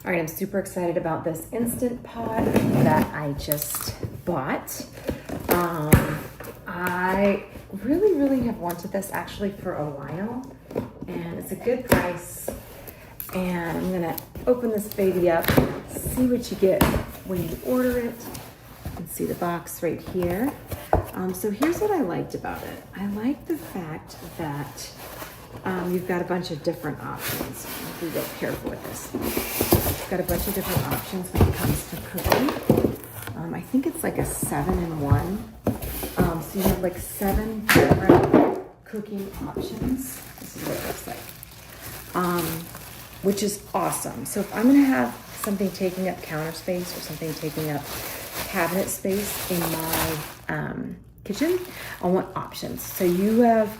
All right, I'm super excited about this Instant Pot that I just bought. I really have wanted this actually for a while, and it's a good price. And I'm gonna open this baby up, see what you get when you order it. You can see the box right here. So here's what I liked about it. I like the fact that you've got a bunch of different options. I'll be real careful with this. You've got a bunch of different options when it comes to cooking. I think it's like a 7-in-1. So you have like 7 different cooking options. This is what it looks like. Which is awesome. So if I'm gonna have something taking up counter space or something taking up cabinet space in my kitchen, I want options. So you have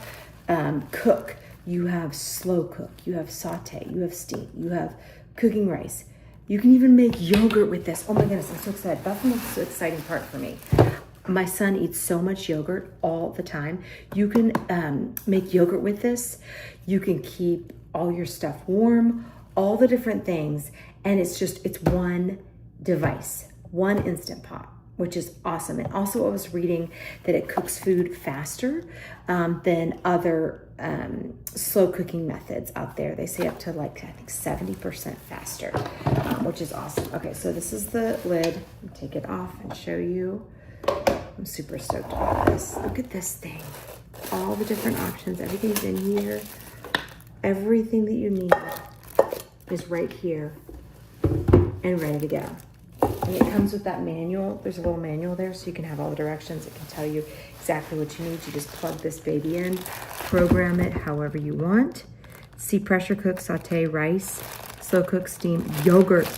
cook, you have slow cook, you have saute, you have steam, you have cooking rice. You can even make yogurt with this. Oh my goodness, I'm so excited. That's the most exciting part for me. My son eats so much yogurt all the time. You can make yogurt with this. You can keep all your stuff warm, all the different things. And it's one device, one Instant Pot, which is awesome. And also I was reading that it cooks food faster than other slow cooking methods out there. They say up to like, I think 70% faster, which is awesome. Okay, so this is the lid. I'll take it off and show you. I'm super stoked about this. Look at this thing. All the different options, everything's in here. Everything that you need is right here and ready to go. And it comes with that manual. There's a little manual there so you can have all the directions. It can tell you exactly what you need. You just plug this baby in, program it however you want. See, pressure cook, saute, rice, slow cook, steam, yogurt.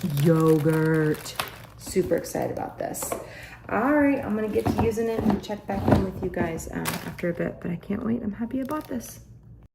Super excited about this. All right, I'm gonna get to using it and check back in with you guys after a bit, but I can't wait. I'm happy I bought this.